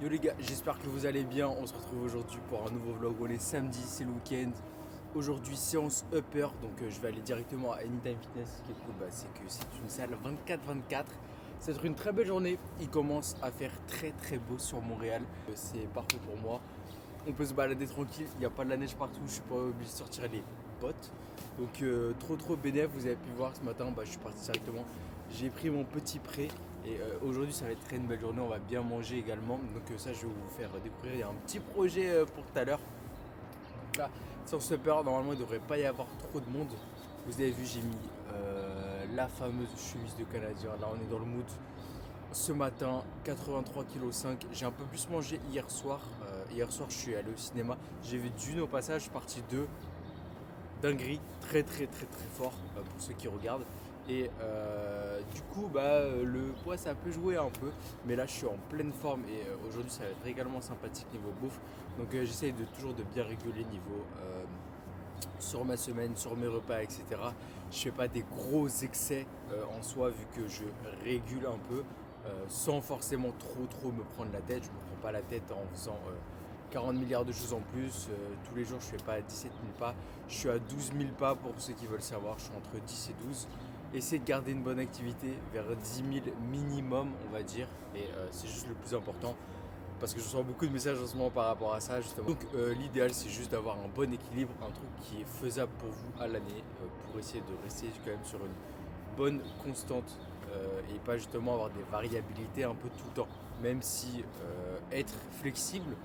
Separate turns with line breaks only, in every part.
Yo les gars, j'espère que vous allez bien. On se retrouve aujourd'hui pour un nouveau vlog. On est samedi, c'est le week-end. Aujourd'hui, séance upper. Donc je vais aller directement à Anytime Fitness. Ce qui est cool, c'est que c'est une salle 24-24. Ça va être une très belle journée. Il commence à faire très beau sur Montréal. C'est parfait pour moi. On peut se balader tranquille. Il n'y a pas de la neige partout. Je suis pas obligé de sortir les bottes. Donc trop bénéf. Vous avez pu voir ce matin, je suis parti directement. J'ai pris mon petit prêt. Et aujourd'hui, ça va être une belle journée. On va bien manger également. Donc ça, je vais vous faire découvrir. Il y a un petit projet pour tout à l'heure. Donc là, sur ce peur, normalement, il ne devrait pas y avoir trop de monde. Vous avez vu, j'ai mis la fameuse chemise de Canadien. Là, on est dans le mood. Ce matin, 83,5 kg. J'ai un peu plus mangé hier soir. Hier soir, je suis allé au cinéma. J'ai vu Dune au passage, partie 2. Dinguerie, très fort pour ceux qui regardent. Et du coup, le poids ça peut jouer un peu, mais là je suis en pleine forme et aujourd'hui ça va être également sympathique niveau bouffe. Donc j'essaye toujours de bien réguler niveau sur ma semaine, sur mes repas, etc. Je fais pas des gros excès en soi vu que je régule un peu sans forcément trop me prendre la tête. Je me prends pas la tête en faisant 40 milliards de choses en plus. Tous les jours je fais pas 17 000 pas. Je suis à 12 000 pas pour ceux qui veulent savoir. Je suis entre 10 et 12. Essayez de garder une bonne activité vers 10 000 minimum on va dire. Et c'est juste le plus important. Parce que je reçois beaucoup de messages en ce moment par rapport à ça justement. Donc l'idéal c'est juste d'avoir un bon équilibre, un truc qui est faisable pour vous à l'année pour essayer de rester quand même sur une bonne constante et pas justement avoir des variabilités un peu tout le temps. Même si être flexible,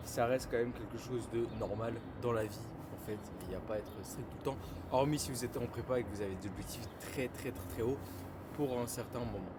ça reste quand même quelque chose de normal dans la vie en fait. Il n'y a pas à être strict tout le temps, hormis si vous êtes en prépa et que vous avez des objectifs très hauts pour un certain moment.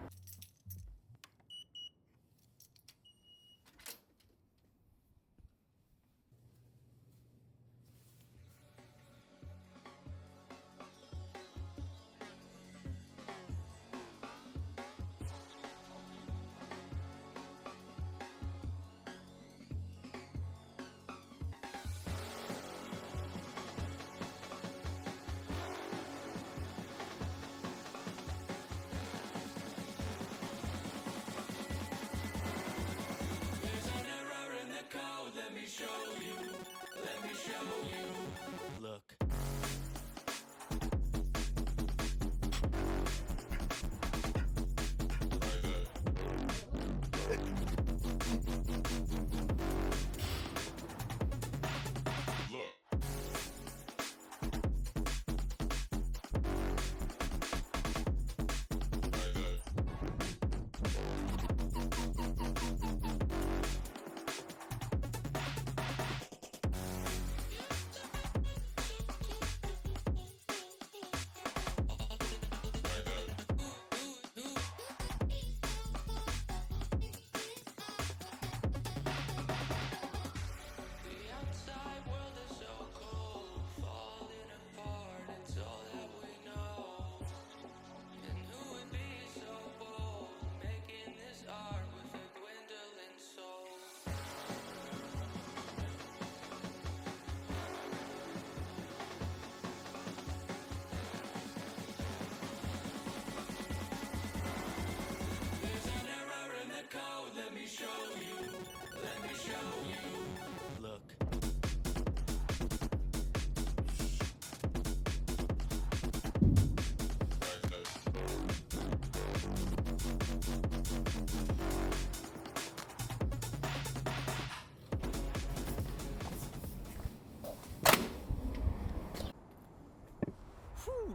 Look. Look.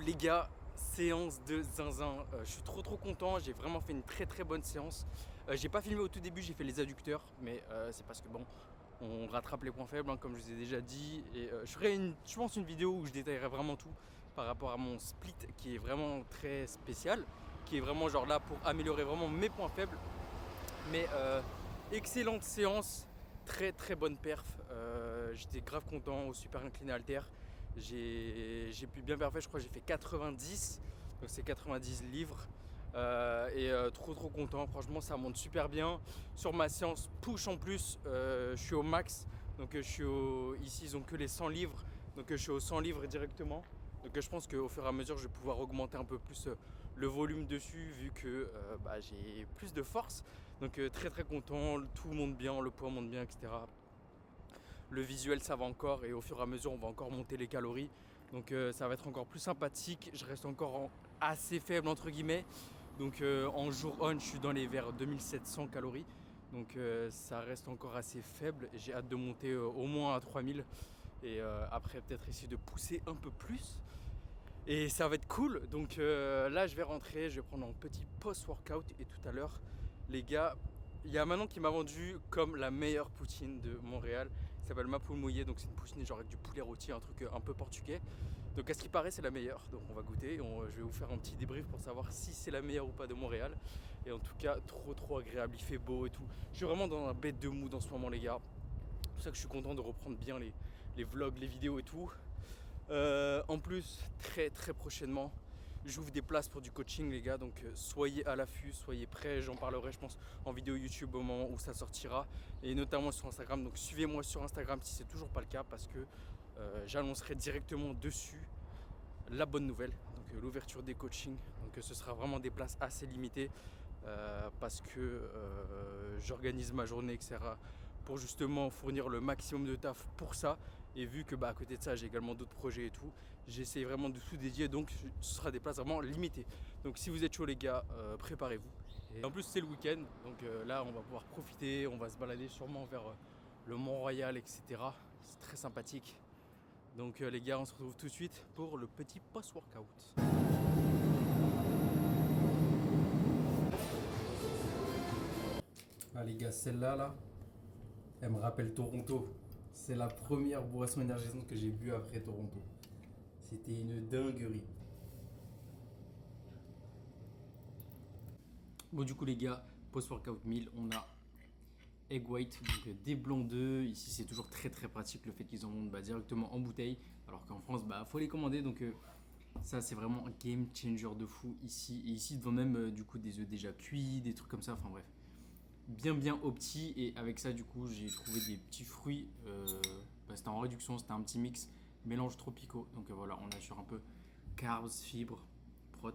Les gars, séance de zinzin. Je suis trop content. J'ai vraiment fait une très bonne séance. J'ai pas filmé au tout début, j'ai fait les adducteurs, mais c'est parce que bon, on rattrape les points faibles, comme je vous ai déjà dit. Et je ferai je pense une vidéo où je détaillerai vraiment tout par rapport à mon split qui est vraiment très spécial, qui est vraiment genre là pour améliorer vraiment mes points faibles. Mais excellente séance, très bonne perf. J'étais grave content au super incliné halter. J'ai pu bien faire, je crois que j'ai fait 90, donc c'est 90 livres. Trop content, franchement ça monte super bien. Sur ma séance push en plus, je suis au max, donc ici ils ont que les 100 livres, donc je suis aux 100 livres directement. Donc je pense qu'au fur et à mesure je vais pouvoir augmenter un peu plus le volume dessus vu que j'ai plus de force. Donc très content, tout monte bien, le poids monte bien, etc. Le visuel ça va encore et au fur et à mesure on va encore monter les calories. Donc ça va être encore plus sympathique. Je reste encore assez faible entre guillemets. Donc en jour on je suis dans les vers 2700 calories. Donc ça reste encore assez faible. J'ai hâte de monter au moins à 3000. Et après peut-être essayer de pousser un peu plus. Et ça va être cool. Donc là je vais rentrer, je vais prendre un petit post-workout. Et tout à l'heure les gars, il y a Manon qui m'a vendu comme la meilleure poutine de Montréal. Ça s'appelle Ma Poule Mouillée, donc c'est une poutine genre avec du poulet rôti, un truc un peu portugais. Donc à ce qui paraît c'est la meilleure, donc on va goûter. Je vais vous faire un petit débrief pour savoir si c'est la meilleure ou pas de Montréal. Et en tout cas trop agréable, il fait beau et tout. Je suis vraiment dans un bête de mood en ce moment les gars. C'est pour ça que je suis content de reprendre bien les vlogs, les vidéos et tout. En plus très prochainement j'ouvre des places pour du coaching les gars, donc soyez à l'affût, soyez prêts, j'en parlerai je pense en vidéo YouTube au moment où ça sortira et notamment sur Instagram, donc suivez-moi sur Instagram si c'est toujours pas le cas parce que j'annoncerai directement dessus la bonne nouvelle, donc l'ouverture des coachings, donc ce sera vraiment des places assez limitées parce que j'organise ma journée etc pour justement fournir le maximum de taf pour ça. Et vu que à côté de ça j'ai également d'autres projets et tout, j'essaie vraiment de tout dédier, donc ce sera des places vraiment limitées. Donc si vous êtes chaud les gars, préparez-vous. Et en plus c'est le week-end, donc là on va pouvoir profiter, on va se balader sûrement vers le Mont-Royal etc. C'est très sympathique. Donc les gars on se retrouve tout de suite pour le petit post-workout. Ah les gars, celle-là là, elle me rappelle Toronto. C'est la première boisson énergisante que j'ai bu après Toronto. C'était une dinguerie. Bon du coup les gars, post-workout meal, on a egg white, donc des blancs d'œufs. Ici c'est toujours très pratique le fait qu'ils en vendent directement en bouteille. Alors qu'en France, faut les commander. Donc ça c'est vraiment un game changer de fou ici. Et ici devant même du coup des œufs déjà cuits, des trucs comme ça, enfin bref. Bien opti, et avec ça du coup j'ai trouvé des petits fruits, c'était en réduction, c'était un petit mix mélange tropicaux, donc voilà on assure un peu carbs, fibres, prot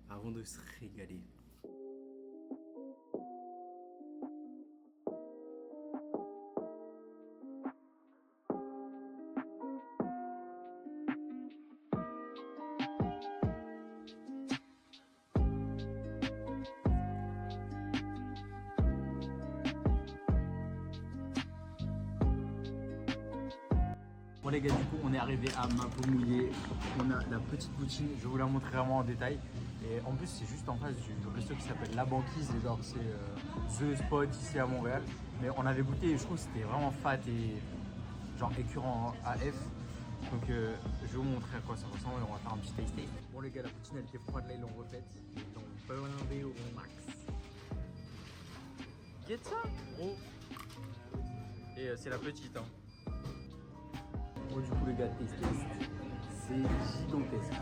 avant de se régaler. Bon les gars, du coup on est arrivé à Ma Poule Mouillée. On a la petite poutine, je vais vous la montrer vraiment en détail. Et en plus c'est juste en face du resto qui s'appelle La Banquise, et genre c'est The Spot ici à Montréal. Mais on avait goûté et je trouve que c'était vraiment fat et genre écœurant AF. Donc je vais vous montrer à quoi ça ressemble et on va faire un petit tasting. Bon les gars, la poutine elle était froide, là ils l'ont refaite. Ils l'ont blindé au max. Get ça gros. Et c'est la petite hein. Bon, du coup les gars, testez, c'est gigantesque.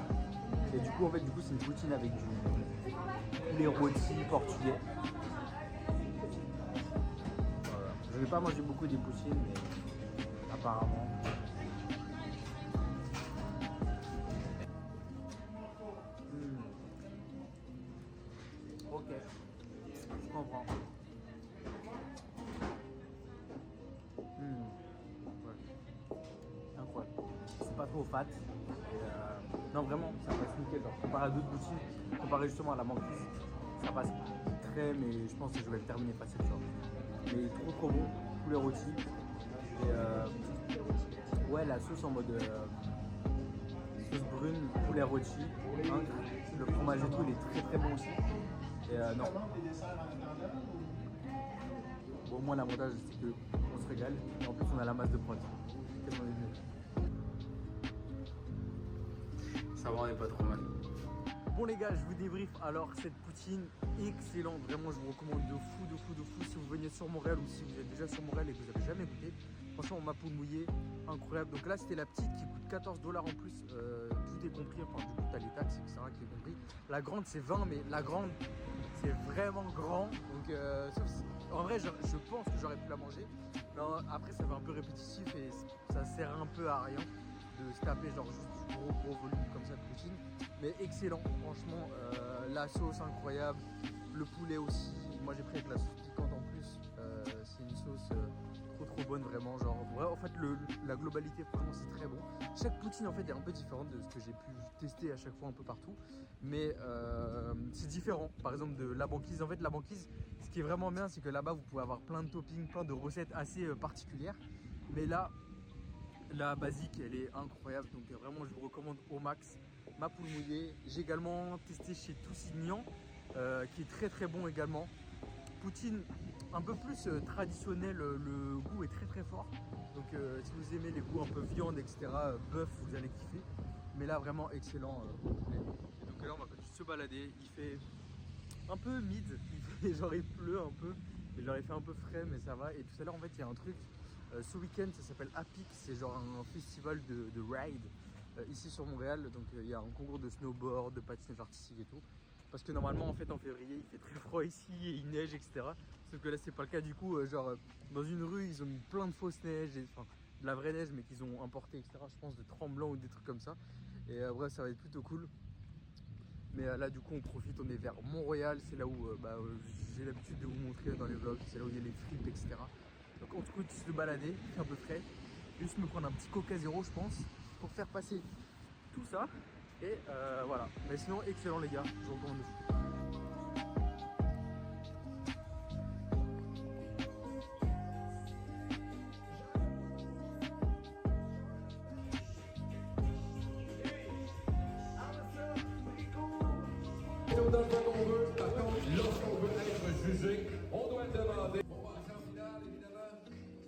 Et du coup en fait c'est une poutine avec du poulet rôti portugais. Voilà. Je n'ai pas mangé beaucoup des poutines mais apparemment. Ok, je comprends. Incroyable. C'est pas trop fat. Et non vraiment, ça passe nickel. Genre, comparé à d'autres poutines, comparé justement à la banquise, ça passe très, mais je pense que je vais le terminer facile. Genre. Mais trop bon, poulet rôti. Et ouais, la sauce en mode sauce brune, poulet rôti, hein, le fromage et tout, il est très bon aussi. Et non. Bon, au moins l'avantage c'est qu'on se régale et en plus on a la masse de prot. Ça va, on est pas trop mal. Bon les gars, je vous débrief alors cette poutine excellente, vraiment je vous recommande de fou si vous venez sur Montréal ou si vous êtes déjà sur Montréal et que vous n'avez jamais goûté. Franchement Ma Poule Mouillée, incroyable. Donc là c'était la petite qui coûte 14 $ en plus, tout est compris, enfin du coup t'as les taxes etc qui est compris. La grande c'est 20 mais la grande c'est vraiment grand, donc en vrai je pense que j'aurais pu la manger. Mais après ça fait un peu répétitif et ça sert un peu à rien. de se taper genre juste du gros volume comme ça de poutine. Mais excellent, franchement, la sauce incroyable, le poulet aussi. Moi j'ai pris avec la sauce piquante en plus, c'est une sauce trop bonne vraiment. Genre, ouais, en fait la globalité franchement c'est très bon. Chaque poutine en fait est un peu différente de ce que j'ai pu tester à chaque fois un peu partout. Mais c'est différent, par exemple de la banquise. En fait la banquise, ce qui est vraiment bien c'est que là-bas vous pouvez avoir plein de toppings, plein de recettes assez particulières. Mais là, la basique elle est incroyable, donc vraiment je vous recommande au max. Ma poule mouillée, j'ai également testé chez Toussignan qui est très bon également. Poutine un peu plus traditionnel, le goût est très fort. Donc si vous aimez les goûts un peu viande, etc., bœuf, vous allez kiffer. Mais là vraiment excellent au poulet. Et donc là on va continuer de se balader, il fait un peu mid, genre il pleut un peu, et genre il fait un peu frais mais ça va. Et tout à l'heure en fait il y a un truc, ce week-end ça s'appelle Apix, c'est genre un festival de ride ici sur Montréal. Donc il y a un concours de snowboard, de patinage artistique et tout. Parce que normalement en fait en février il fait très froid ici et il neige, etc. Sauf que là c'est pas le cas, du coup genre dans une rue ils ont mis plein de fausses neiges, enfin de la vraie neige mais qu'ils ont importé, etc. Je pense de Tremblant ou des trucs comme ça. Et bref ça va être plutôt cool. Mais là du coup on profite, on est vers Mont-Royal, c'est là où j'ai l'habitude de vous montrer dans les vlogs, c'est là où il y a les fripes, etc. Donc on continue de se balader, il fait un peu frais. Juste me prendre un petit Coca Zéro je pense, pour faire passer tout ça. Et voilà, mais sinon excellent les gars, je vous recommande.
Autant de fois qu'on veut, par contre, lorsqu'on veut être jugé, on doit demander. On va en finale, évidemment.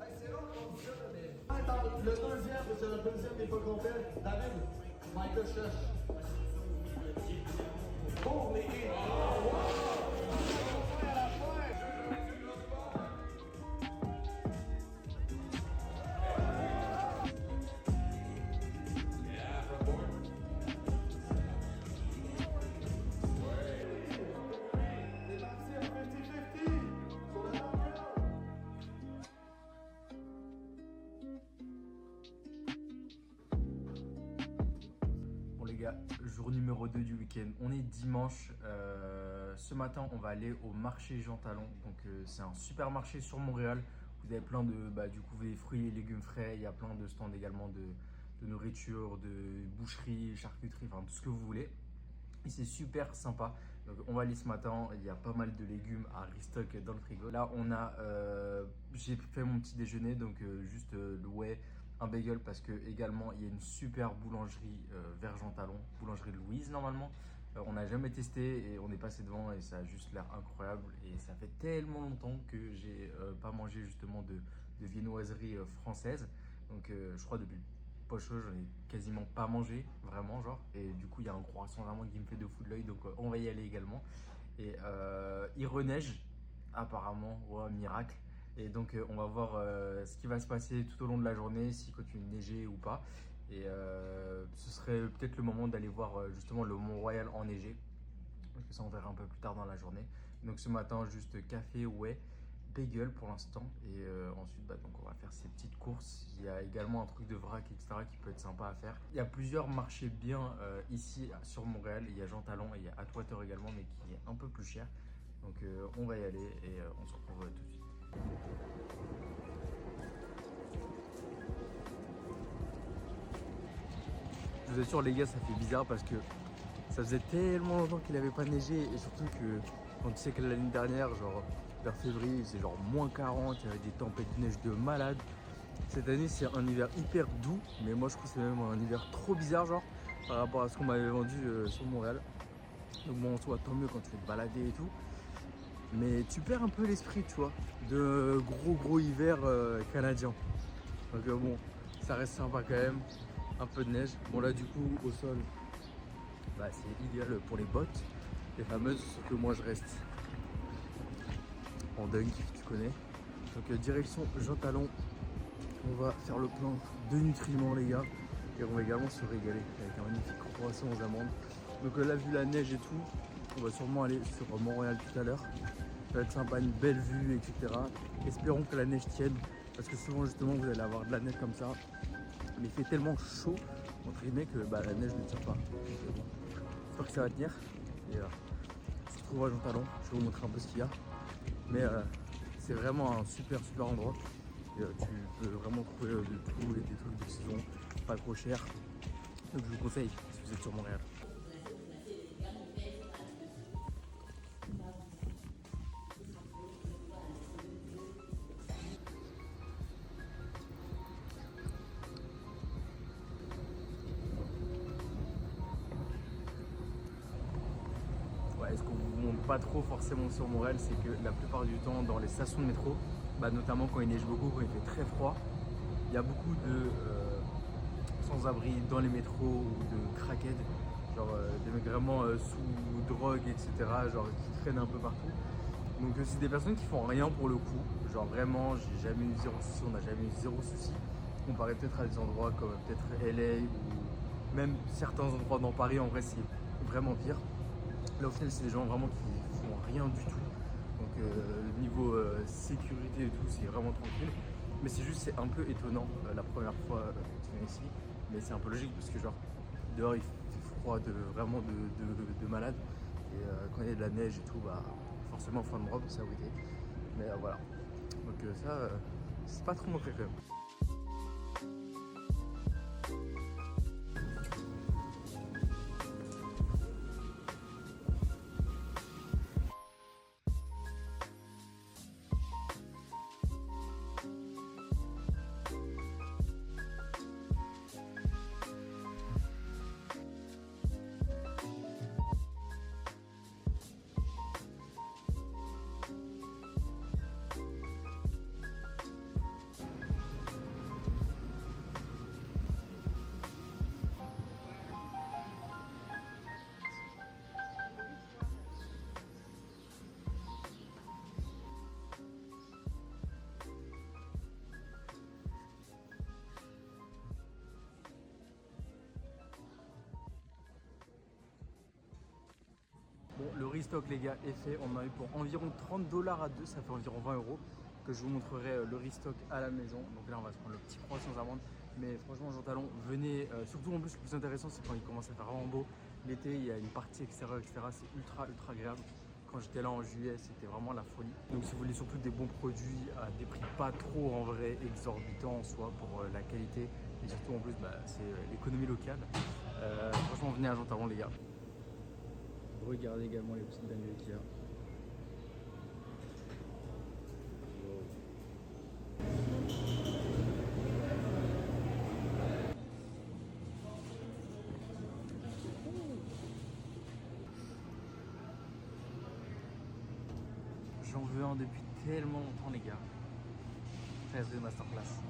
Hey, c'est long qu'on dit ça, mais. Attends, le deuxième n'est pas complet. David, Michael cherche. Pour les hits.
Jour numéro 2 du week-end, on est dimanche. Ce matin on va aller au marché Jean Talon. Donc c'est un supermarché sur Montréal. Vous avez plein de du coup des fruits et légumes frais. Il y a plein de stands également de nourriture, de boucherie, charcuterie, enfin tout ce que vous voulez. Et c'est super sympa. Donc on va aller ce matin, il y a pas mal de légumes à restock dans le frigo. Là on a, j'ai fait mon petit déjeuner, donc juste le whey, un bagel, parce que également il y a une super boulangerie vers Jean Talon, boulangerie Louise normalement. On n'a jamais testé et on est passé devant et ça a juste l'air incroyable. Et ça fait tellement longtemps que j'ai pas mangé justement de viennoiserie française. Donc je crois depuis pocho, j'en ai quasiment pas mangé, vraiment genre. Et du coup il y a un croissant vraiment qui me fait de fou de l'œil, donc on va y aller également. Et il reneige apparemment, ouais, miracle. Et donc on va voir ce qui va se passer tout au long de la journée, s'il continue de neiger ou pas. Et ce serait peut-être le moment d'aller voir justement le Mont-Royal enneigé. Donc ça on verra un peu plus tard dans la journée. Donc ce matin juste café, whey, bagel pour l'instant. Et ensuite donc on va faire ces petites courses. Il y a également un truc de vrac, etc. qui peut être sympa à faire. Il y a plusieurs marchés bien ici sur Montréal. Il y a Jean Talon et il y a Atwater également, mais qui est un peu plus cher. Donc on va y aller et on se retrouve tout de suite. Je vous assure les gars, ça fait bizarre parce que ça faisait tellement longtemps qu'il n'avait pas neigé. Et surtout que quand tu sais que l'année dernière, genre vers février, c'est genre moins 40, il y avait des tempêtes de neige de malade. Cette année c'est un hiver hyper doux, mais moi je trouve que c'est même un hiver trop bizarre genre par rapport à ce qu'on m'avait vendu sur Montréal. Donc bon, en soi tant mieux quand tu fais te balader et tout. Mais tu perds un peu l'esprit, tu vois, de gros hiver canadien. Donc bon, ça reste sympa quand même, un peu de neige. Bon là du coup au sol, c'est idéal pour les bottes, les fameuses, sauf que moi je reste en dunk, tu connais. Donc direction Jean Talon, on va faire le plein de nutriments les gars. Et on va également se régaler avec un magnifique croissant aux amandes. Donc là vu la neige et tout, on va sûrement aller sur Mont-Royal tout à l'heure. Ça va être sympa, une belle vue, etc. Espérons que la neige tienne, parce que souvent justement vous allez avoir de la neige comme ça. Mais il fait tellement chaud, entre guillemets, que bah, la neige ne tient pas. Donc, bon, j'espère que ça va tenir. Et on se retrouve à Jean Talon. Je vais vous montrer un peu ce qu'il y a. Mais c'est vraiment un super endroit. Et, tu peux vraiment trouver de tout et des trucs de saison, pas trop cher. Donc je vous conseille si vous êtes sur Montréal. Ouais, ce qu'on vous montre pas trop forcément sur Montréal, c'est que la plupart du temps dans les stations de métro, bah, notamment quand il neige beaucoup, quand il fait très froid, il y a beaucoup de sans-abri dans les métros ou de crackheads, genre des mecs vraiment sous drogue, etc., genre qui traînent un peu partout. Donc c'est des personnes qui font rien pour le coup, genre vraiment j'ai jamais eu zéro souci, on n'a jamais eu zéro souci, comparé peut-être à des endroits comme peut-être LA ou même certains endroits dans Paris, en vrai c'est vraiment pire. Là au final c'est des gens vraiment qui font rien du tout, donc le niveau sécurité et tout c'est vraiment tranquille. Mais c'est juste, c'est un peu étonnant la première fois que tu viens ici. Mais c'est un peu logique parce que genre dehors il fait froid vraiment de malade. Et quand il y a de la neige et tout, bah forcément fin de robe, ça oui. Mais voilà. Donc ça, c'est pas trop mon préféré. Bon, le restock les gars est fait, on en a eu pour environ 30 $ à deux, ça fait environ 20 € que je vous montrerai le restock à la maison. Donc là on va se prendre le petit croix sans amande. Mais franchement Jean Talon, venez, surtout en plus le plus intéressant c'est quand il commence à faire vraiment beau. L'été il y a une partie extérieure etc, c'est ultra agréable. Quand j'étais là en juillet c'était vraiment la folie. Donc si vous voulez surtout des bons produits à des prix pas trop en vrai exorbitants en soi pour la qualité. Et surtout en plus bah, c'est l'économie locale. Franchement venez à Jean Talon les gars. Regardez également les petites dingueries qu'il y a. J'en veux un depuis tellement longtemps les gars. Très de masterclass.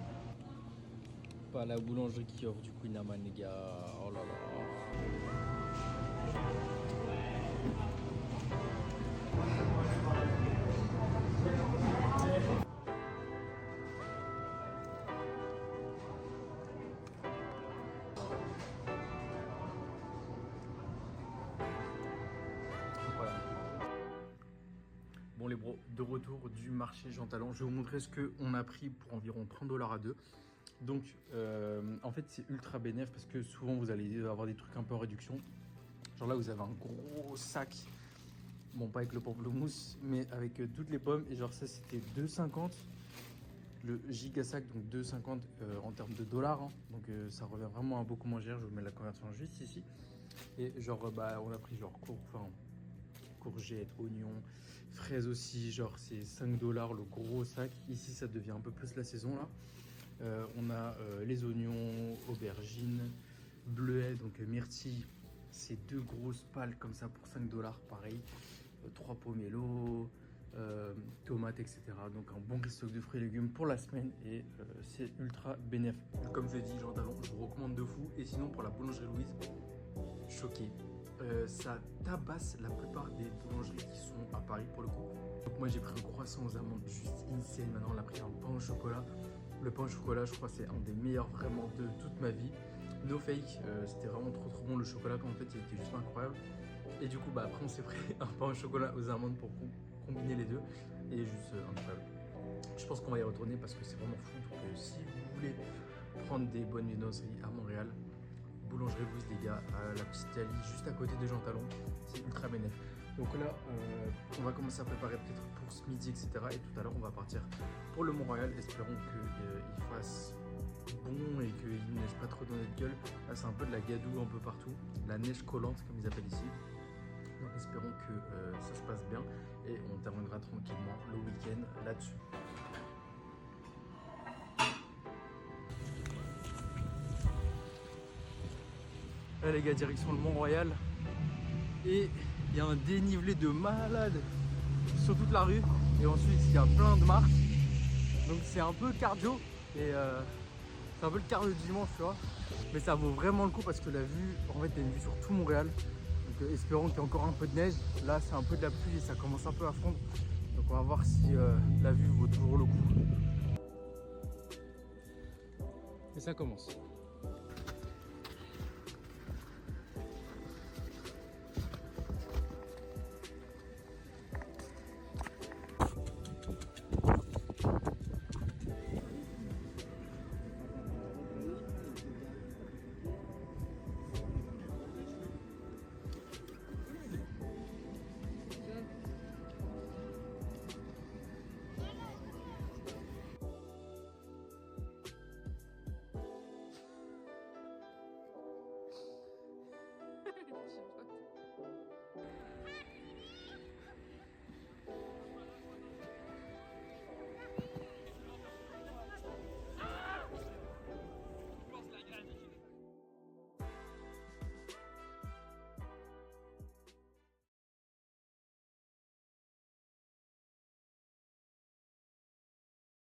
Pas la boulangerie qui offre du Queen Amman les gars. Oh là là. Bon les bros, de retour du marché Jean Talon, je vais vous montrer ce qu'on a pris pour environ 30 $ à deux. Donc en fait c'est ultra bénéf parce que souvent vous allez avoir des trucs un peu en réduction. Genre là vous avez un gros sac, bon pas avec le pamplemousse mais avec toutes les pommes et genre ça c'était 2,50 le giga sac, donc 2,50 en termes de dollars, hein. Donc ça revient vraiment à beaucoup moins cher. Je vous mets la conversion juste ici et genre bah on a pris genre courgettes, oignons, fraises aussi, genre c'est 5 $ le gros sac. Ici ça devient un peu plus la saison là. On a les oignons, aubergines, bleuets, donc myrtilles, c'est deux grosses pales comme ça pour 5 $, pareil. 3 pomelos, tomates, etc. Donc un bon restock de fruits et légumes pour la semaine et c'est ultra bénéfique. Comme je l'ai dit, Jean Talon, je vous recommande de fou. Et sinon pour la boulangerie Louise, choqué. Ça tabasse la plupart des boulangeries qui sont à Paris pour le coup. Donc moi j'ai pris un croissant aux amandes juste insane. Maintenant on a pris un pain au chocolat. Le pain au chocolat je crois c'est un des meilleurs vraiment de toute ma vie. No fake, c'était vraiment trop bon le chocolat en fait il était juste incroyable. Et du coup bah après on s'est pris un pain au chocolat aux amandes pour combiner les deux. Et juste incroyable. Je pense qu'on va y retourner parce que c'est vraiment fou. Donc si vous voulez prendre des bonnes viennoiseries à Montréal. Boulangerie Louise les gars, à la petite Italie, juste à côté de Jean Talon. C'est ultra bénéf. Donc là, on va commencer à préparer peut-être pour ce midi, etc. Et tout à l'heure, on va partir pour le Mont-Royal. Espérons qu'il fasse bon et qu'il ne neige pas trop dans notre gueule. Là, c'est un peu de la gadoue un peu partout. La neige collante, comme ils appellent ici. Donc espérons que ça se passe bien. Et on terminera tranquillement le week-end là-dessus. Là les gars, direction le Mont-Royal. Et il y a un dénivelé de malade sur toute la rue. Et ensuite il y a plein de marches. Donc c'est un peu cardio. Et c'est un peu le cardio du dimanche, tu vois. Mais ça vaut vraiment le coup parce que la vue, en fait, t'as une vue sur tout Montréal. Donc espérons qu'il y ait encore un peu de neige. Là c'est un peu de la pluie et ça commence un peu à fondre. Donc on va voir si la vue vaut toujours le coup. Et ça commence.